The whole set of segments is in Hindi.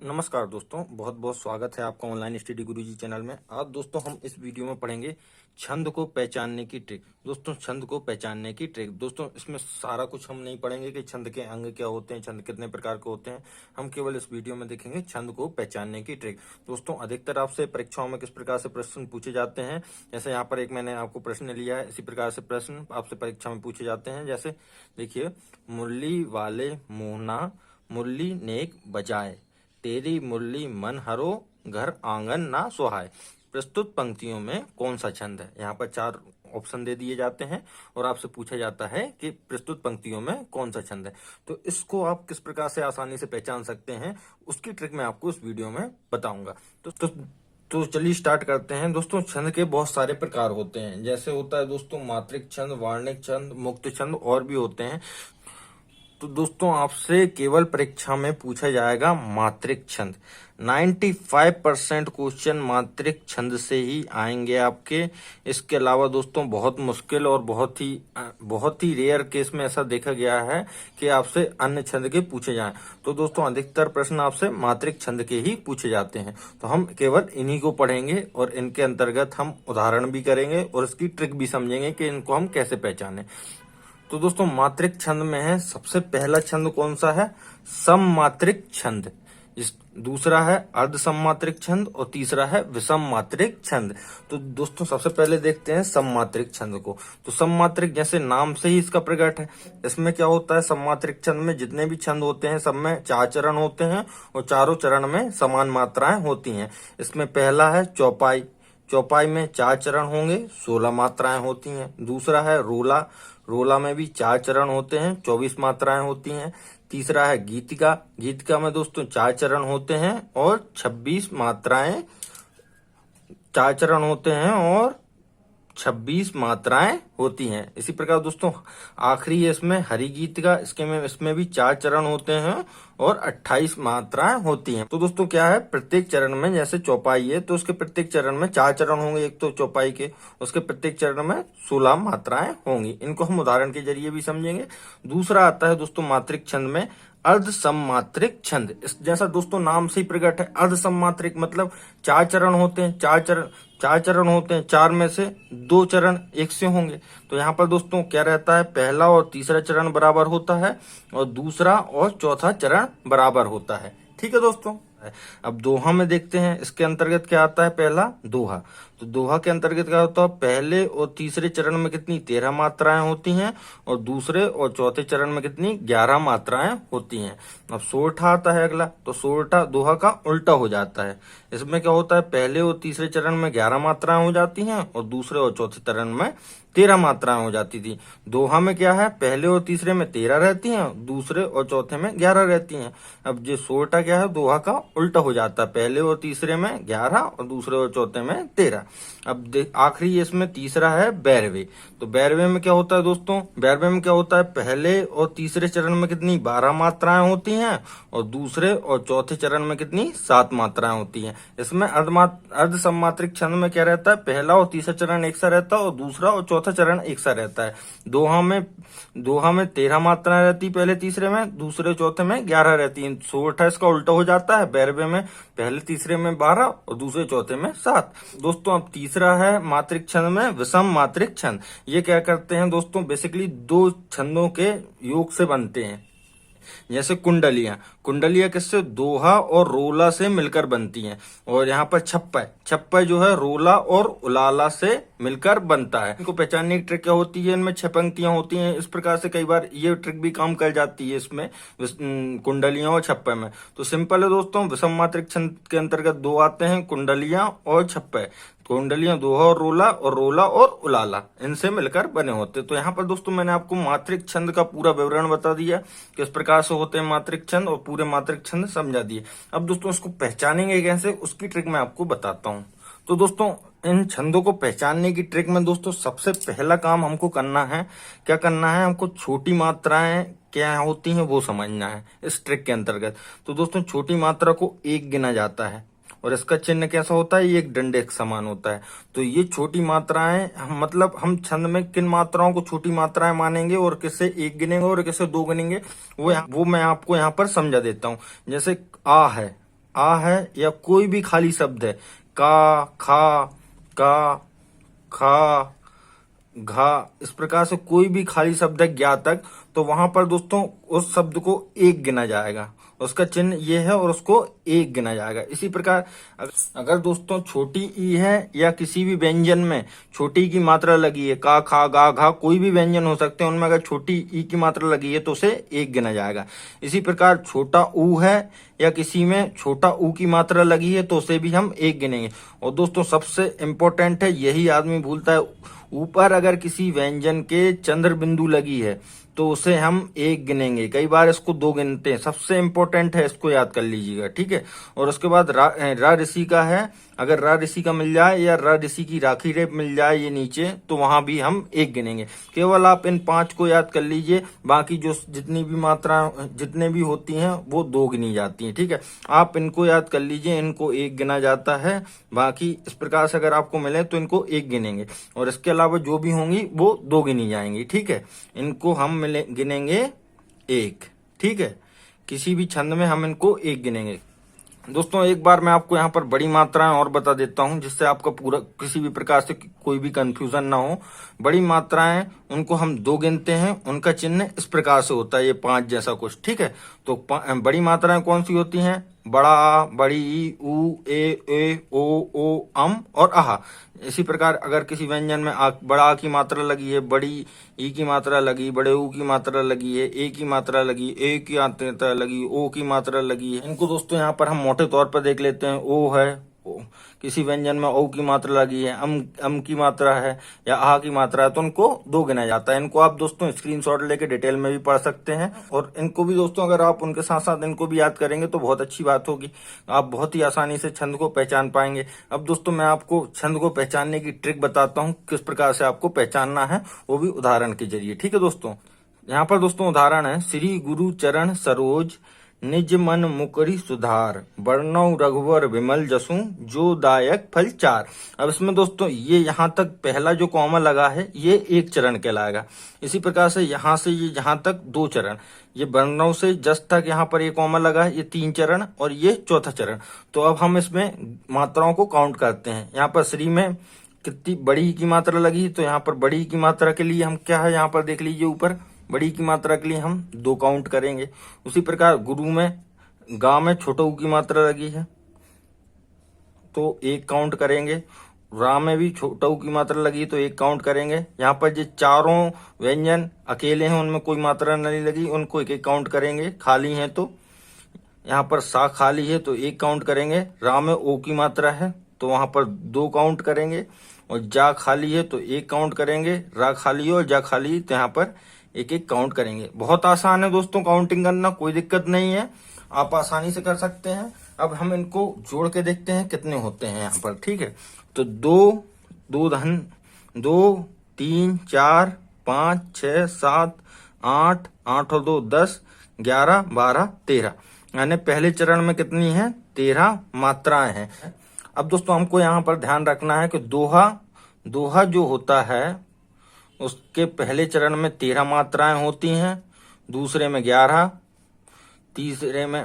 नमस्कार दोस्तों, बहुत बहुत स्वागत है आपका ऑनलाइन स्टडी गुरुजी चैनल में। आज दोस्तों हम इस वीडियो में पढ़ेंगे छंद को पहचानने की ट्रिक। दोस्तों छंद को पहचानने की ट्रिक, दोस्तों इसमें सारा कुछ हम नहीं पढ़ेंगे कि छंद के अंग क्या होते हैं, छंद कितने प्रकार के होते हैं। हम केवल इस वीडियो में देखेंगे छंद को पहचानने की ट्रिक। दोस्तों अधिकतर आपसे परीक्षाओं में किस प्रकार से प्रश्न पूछे जाते हैं, जैसे यहाँ पर एक मैंने आपको प्रश्न लिया है, इसी प्रकार से प्रश्न आपसे परीक्षा में पूछे जाते हैं। जैसे देखिए, मुरली वाले मोहना मुरली नेक बजाए, तेरी मुरली मन हरो घर आंगन ना सुहाए। प्रस्तुत पंक्तियों में कौन सा छंद है? यहाँ पर 4 ऑप्शन दे दिए जाते हैं और आपसे पूछा जाता है कि प्रस्तुत पंक्तियों में कौन सा छंद है। तो इसको आप किस प्रकार से आसानी से पहचान सकते हैं, उसकी ट्रिक मैं आपको इस वीडियो में बताऊंगा। तो चलिए स्टार्ट करते हैं। दोस्तों छंद के बहुत सारे प्रकार होते हैं, जैसे होता है दोस्तों मात्रिक छंद, वार्णिक छंद, मुक्त छंद और भी होते हैं। तो दोस्तों आपसे केवल परीक्षा में पूछा जाएगा मात्रिक छंद। 95% क्वेश्चन मात्रिक छंद से ही आएंगे आपके। इसके अलावा दोस्तों बहुत मुश्किल और बहुत ही रेयर केस में ऐसा देखा गया है कि आपसे अन्य छंद के पूछे जाएं। तो दोस्तों अधिकतर प्रश्न आपसे मात्रिक छंद के ही पूछे जाते हैं। तो हम केवल इन्हीं को पढ़ेंगे और इनके अंतर्गत हम उदाहरण भी करेंगे और इसकी ट्रिक भी समझेंगे कि इनको हम कैसे पहचानें। तो दोस्तों मात्रिक छंद में है, सबसे पहला छंद कौन सा है? सममात्रिक छंद। दूसरा है अर्ध सममात्रिक छंद और तीसरा है विषम मात्रिक छंद। तो दोस्तों सबसे पहले देखते हैं सममात्रिक छंद को। तो सममात्रिक जैसे नाम से ही इसका प्रकट है। इसमें क्या होता है, सममात्रिक छंद में जितने भी छंद होते हैं सब में 4 चरण होते हैं और चारों चरण में समान मात्राएं होती हैं। इसमें पहला है चौपाई। चौपाई में 4 चरण होंगे, 16 मात्राएं होती हैं। दूसरा है रोला। रोला में भी 4 चरण होते हैं, 24 मात्राएं होती हैं। तीसरा है गीतिका। गीतिका में दोस्तों 4 चरण होते हैं और 26 मात्राएं, 4 चरण होते हैं और 26 मात्राएं होती हैं। इसी प्रकार दोस्तों आखिरी है इसमें हरि गीत का। इसमें भी 4 चरण होते हैं और 28 मात्राएं होती हैं। तो दोस्तों क्या है, प्रत्येक चरण में, जैसे चौपाई है तो उसके प्रत्येक चरण में 4 चरण होंगे, एक तो चौपाई के, उसके प्रत्येक चरण में 16 मात्राएं होंगी। इनको हम उदाहरण के जरिए भी समझेंगे। दूसरा आता है दोस्तों मात्रिक छंद में अर्ध सममात्रिक छंद। इस जैसा दोस्तों नाम से ही प्रकट है, अर्ध सममात्रिक मतलब 4 चरण होते हैं। 4 चरण होते हैं, 4 में से 2 चरण एक से होंगे। तो यहाँ पर दोस्तों क्या रहता है, पहला और तीसरा चरण बराबर होता है और दूसरा और चौथा चरण बराबर होता है। ठीक है दोस्तों। अब दोहा में देखते हैं, इसके अंतर्गत क्या आता है, पहला दोहा। तो दोहा के अंतर्गत क्या होता है, पहले और तीसरे चरण में कितनी 13 मात्राएं होती हैं और दूसरे और चौथे चरण में कितनी 11 मात्राएं होती हैं। अब सोरठा आता है अगला। तो सोरठा दोहा का उल्टा हो जाता है। इसमें क्या होता है, पहले और तीसरे चरण में 11 मात्राएं हो जाती हैं और दूसरे और चौथे चरण में 13 मात्राएं हो जाती थी। दोहा में क्या है, पहले और तीसरे में 13 रहती हैं, दूसरे और चौथे में 11 रहती हैं। अब ये सोरठा क्या है, दोहा का उल्टा हो जाता है, पहले और तीसरे में 11 और दूसरे और चौथे में 13। अब आखिरी इसमें तीसरा है बैरवे। तो बैरवे में क्या होता है दोस्तों, बैरवे में क्या होता है, पहले और तीसरे चरण में कितनी 12 मात्राएं होती हैं और दूसरे और चौथे चरण में कितनी 7 मात्राएं होती हैं। इसमें अर्ध सममात्रिक छंद में क्या रहता है, पहला और तीसरा चरण एक सा रहता है और दूसरा और चौथा चरण एक सा रहता है। दोहा में 13 मात्राएं रहती, पहले तीसरे में, दूसरे चौथे में 11 रहती है। सोरठा इसका उल्टा हो जाता है, बैरवे में पहले तीसरे में 12 और दूसरे चौथे में 7। दोस्तों अब तीसरा है मात्रिक छंद में विषम मात्रिक छंद। ये क्या करते हैं दोस्तों, बेसिकली 2 छंदों के योग से बनते हैं। जैसे कुंडलियां किससे, दोहा और रोला से मिलकर बनती हैं। और यहाँ पर छप्पय जो है रोला और उलाला से मिलकर बनता है। इनको पहचानने की ट्रिक क्या होती है, इनमें 6 पंक्तियां होती हैं। इस प्रकार से कई बार ये ट्रिक भी काम कर जाती है इसमें, कुंडलियां और छप्पय में। तो सिंपल है दोस्तों, विषम मात्रिक छंद के अंतर्गत 2 आते हैं, कुंडलियां और छप्पय। कुंडलियां दोहा और रोला और उलाला इनसे मिलकर बने होते। तो यहाँ पर दोस्तों मैंने आपको मात्रिक छंद का पूरा विवरण बता दिया, किस प्रकार से होते हैं मात्रिक छंद, और पूरे मात्रिक छंद समझा दिए। अब दोस्तों इसको पहचानेंगे कैसे, उसकी ट्रिक मैं आपको बताता हूँ। तो दोस्तों इन छंदों को पहचानने की ट्रिक में दोस्तों सबसे पहला काम हमको करना है, क्या करना है, हमको छोटी मात्राएं क्या होती हैं वो समझना है इस ट्रिक के अंतर्गत। तो दोस्तों छोटी मात्रा को 1 गिना जाता है और इसका चिन्ह कैसा होता है, ये एक डंडे के समान होता है। तो ये छोटी मात्राएं, मतलब हम छंद में किन मात्राओं को छोटी मात्राएं मानेंगे और किससे 1 गिनेंगे और किससे 2 गिनेंगे, वो मैं आपको यहाँ पर समझा देता हूँ। जैसे आ है, आ है या कोई भी खाली शब्द है, का, खा, का, खा, घा, इस प्रकार से कोई भी खाली शब्द है ज्ञा तक, तो वहां पर दोस्तों उस शब्द को एक गिना जाएगा, उसका चिन्ह ये है और उसको एक गिना जाएगा। इसी प्रकार अगर दोस्तों छोटी ई है या किसी भी व्यंजन में छोटी की मात्रा लगी है, का, खा, गा, घा, कोई भी व्यंजन हो सकते हैं, उनमें अगर छोटी ई की मात्रा लगी है तो उसे एक गिना जाएगा। इसी प्रकार छोटा ऊ है या किसी में छोटा ऊ की मात्रा लगी है तो उसे भी हम एक गिनेंगे। और दोस्तों सबसे इंपॉर्टेंट है, यही आदमी भूलता है, ऊपर अगर किसी व्यंजन के चंद्र बिंदु लगी है तो उसे हम एक गिनेंगे, कई बार इसको दो गिनते हैं। सबसे इंपॉर्टेंट है, इसको याद कर लीजिएगा, ठीक है। और उसके बाद रा ऋषि का है, अगर रा ऋषि का मिल जाए या रा ऋषि की राखी रेप मिल जाए ये नीचे, तो वहां भी हम एक गिनेंगे। केवल आप इन 5 को याद कर लीजिए, बाकी जो जितनी भी मात्रा जितने भी होती हैं वो 2 गिनी जाती हैं, ठीक है। आप इनको याद कर लीजिए, इनको एक गिना जाता है, बाकी इस प्रकार से अगर आपको मिले तो इनको एक गिनेंगे, और इसके अलावा जो भी होंगी वो 2 गिनी जाएंगी, ठीक है। इनको हम गिनेंगे एक, ठीक है। किसी भी छंद में हम इनको एक गिनेंगे। दोस्तों एक बार मैं आपको यहाँ पर बड़ी मात्राएं और बता देता हूँ, जिससे आपका पूरा किसी भी प्रकार से कोई भी कंफ्यूजन ना हो। बड़ी मात्राएं उनको हम 2 गिनते हैं, उनका चिन्ह इस प्रकार से होता है, ये 5 जैसा कुछ, ठीक है। तो बड़ी मात्राएं कौन सी होती हैं? बड़ा आ, बड़ी ई, ऊ, ए, ओ, अम और आहा। इसी प्रकार अगर किसी व्यंजन में बड़ा आ की मात्रा लगी है, बड़ी ई की मात्रा लगी, बड़े ऊ की मात्रा लगी है, ए की मात्रा लगी, ए की मात्रा लगी, ओ की मात्रा लगी है, इनको दोस्तों यहाँ पर हम मोटे तौर पर देख लेते हैं। ओ है, किसी व्यंजन में ओ की मात्रा लगी है, अम की मात्रा है या आ की मात्रा है, तो उनको 2 गिना जाता है। इनको आप दोस्तों स्क्रीनशॉट लेके डिटेल में भी पढ़ सकते हैं, और इनको भी दोस्तों अगर आप उनके साथ साथ इनको भी याद करेंगे तो बहुत अच्छी बात होगी, आप बहुत ही आसानी से छंद को पहचान पाएंगे। अब दोस्तों मैं आपको छंद को पहचानने की ट्रिक बताता हूँ, किस प्रकार से आपको पहचानना है, वो भी उदाहरण के जरिए, ठीक है दोस्तों। यहाँ पर दोस्तों उदाहरण है, श्री गुरु चरण सरोज निज मन मुकरी सुधार, वर्णव रघुवर विमल जसु जो दायक फल 4। अब इसमें दोस्तों ये यहाँ तक पहला जो कॉमा लगा है ये 1 चरण कहलाएगा। इसी प्रकार से यहाँ से ये यहाँ तक 2 चरण, ये वर्णव से जस तक यहाँ पर ये कॉमा लगा है, ये 3 चरण और ये 4था चरण। तो अब हम इसमें मात्राओं को काउंट करते हैं। यहाँ पर श्री में कितनी बड़ी की मात्रा लगी, तो यहाँ पर बड़ी की मात्रा के लिए हम क्या है, यहाँ पर देख लीजिए ऊपर, बड़ी की मात्रा के लिए हम 2 काउंट करेंगे। उसी प्रकार गुरु में गा में छोटा ऊ की मात्रा लगी है तो 1 काउंट करेंगे। रा में भी छोटा ऊ की मात्रा लगी तो 1 काउंट करेंगे। यहाँ पर जो चारों व्यंजन अकेले हैं उनमें कोई मात्रा नहीं लगी, उनको 1-1 काउंट करेंगे। खाली है तो यहाँ पर सा खाली है तो 1 काउंट करेंगे। रा में ओ की मात्रा है तो वहां पर 2 काउंट करेंगे, और जा खाली है तो 1 काउंट करेंगे। रा खाली है और जा खाली है तो यहाँ पर 1-1 काउंट करेंगे। बहुत आसान है दोस्तों काउंटिंग करना, कोई दिक्कत नहीं है, आप आसानी से कर सकते हैं। अब हम इनको जोड़ के देखते हैं कितने होते हैं यहाँ पर, ठीक है। तो 2, 2, 3, 4, 5, 6, 7, 8, 8 और 2 10, 11, 12, 13, यानी पहले चरण में कितनी है? 13 मात्राएं हैं। अब दोस्तों हमको यहाँ पर ध्यान रखना है कि दोहा जो होता है उसके पहले चरण में 13 मात्राएं होती हैं, दूसरे में 11, तीसरे में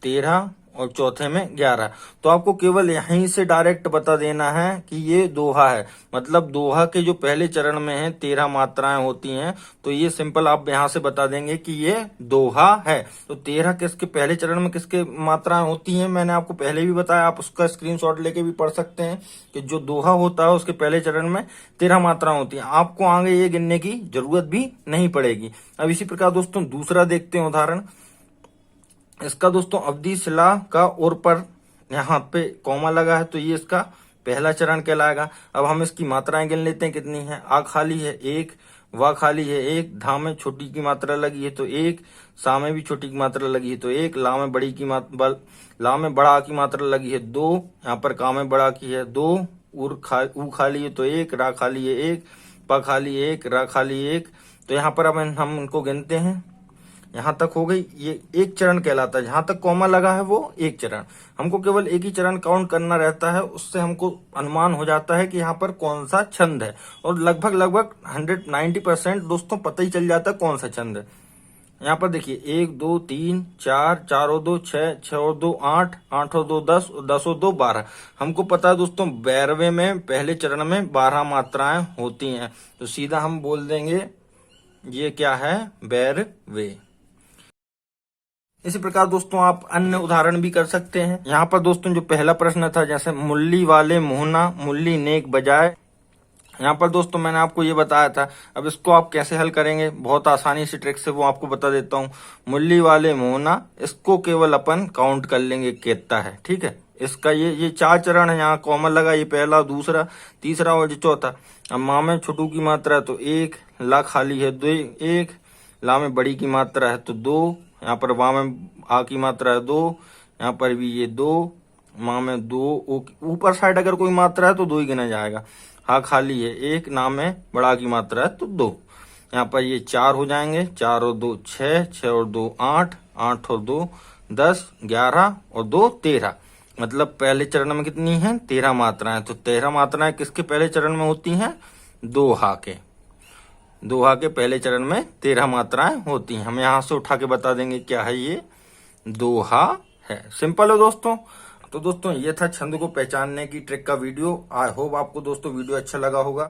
13 और चौथे में 11। तो आपको केवल यहीं से डायरेक्ट बता देना है कि ये दोहा है, मतलब दोहा के जो पहले चरण में है 13 मात्राएं होती हैं, तो ये सिंपल आप यहाँ से बता देंगे कि ये दोहा है। तो 13 किसके पहले चरण में किसके मात्राएं होती हैं, मैंने आपको पहले भी बताया, आप उसका स्क्रीनशॉट लेके भी पढ़ सकते हैं कि जो दोहा होता है उसके पहले चरण में 13 मात्राएं होती हैं। आपको आगे ये गिनने की जरूरत भी नहीं पड़ेगी। अब इसी प्रकार दोस्तों दूसरा देखते हैं उदाहरण। इसका दोस्तों अवधि शिला का और पर यहाँ पे कॉमा लगा है तो ये इसका पहला चरण कहलाएगा। अब हम इसकी मात्राएं गिन लेते हैं कितनी है। आ खाली है 1, वा खाली है 1, धा में छोटी की मात्रा लगी है तो 1, सा में भी छोटी की मात्रा लगी है तो 1, ला में ला में बड़ा की मात्रा लगी है 2, यहाँ पर का में बड़ा की है 2, ऊ खाली है तो 1, रा खाली है 1, पा खाली 1, रा खाली 1। तो यहाँ पर अब हम इनको गिनते हैं, यहाँ तक हो गई, ये 1 चरण कहलाता है। जहां तक कॉमा लगा है वो 1 चरण, हमको केवल 1 ही चरण काउंट करना रहता है, उससे हमको अनुमान हो जाता है कि यहाँ पर कौन सा छंद है, और लगभग 90% दोस्तों पता ही चल जाता है कौन सा छंद है। यहाँ पर देखिए 1 2 3 4, 4 और 2 6, 6 और 2 8, 8 और 2 10, 10 और 2 12। हमको पता है दोस्तों 12वें में पहले चरण में 12 मात्राएं होती हैं, तो सीधा हम बोल देंगे ये क्या है, 12वें। इसी प्रकार दोस्तों आप अन्य उदाहरण भी कर सकते हैं। यहाँ पर दोस्तों जो पहला प्रश्न था, जैसे मुल्ली वाले मोहना मुल्ली नेक बजाए, यहाँ पर दोस्तों मैंने आपको ये बताया था। अब इसको आप कैसे हल करेंगे, बहुत आसानी से ट्रिक से वो आपको बता देता हूँ। मुल्ली वाले मोहना, इसको केवल अपन काउंट कर लेंगे कितना है, ठीक है। इसका ये 4 चरण है, यहाँ कॉमन लगा, ये पहला, दूसरा, तीसरा और ये चौथा। अब माँ में छोटू की मात्रा है तो 1, ला खाली है 2, 1, ला में बड़ी की मात्रा है तो 2, यहाँ पर वाँ में आ की मात्रा है 2, यहाँ पर भी ये 2, माँ में 2, ऊपर साइड अगर कोई मात्रा है तो 2 ही गिना जाएगा। हाँ खाली है 1, नाम में बड़ा की मात्रा है तो 2। यहाँ पर ये 4 हो जाएंगे, 4 और 2 6, 6 और 2 8, 8 और 2 10, 11 और 2 13। मतलब पहले चरण में कितनी है, 13 मात्राएं। तो 13 मात्राएं किसके पहले चरण में होती हैं, दोहा के। दोहा के पहले चरण में 13 मात्राएं होती हैं। हम यहाँ से उठा के बता देंगे क्या है, ये दोहा है। सिंपल है दोस्तों। तो दोस्तों ये था छंद को पहचानने की ट्रिक का वीडियो। आई होप आपको दोस्तों वीडियो अच्छा लगा होगा।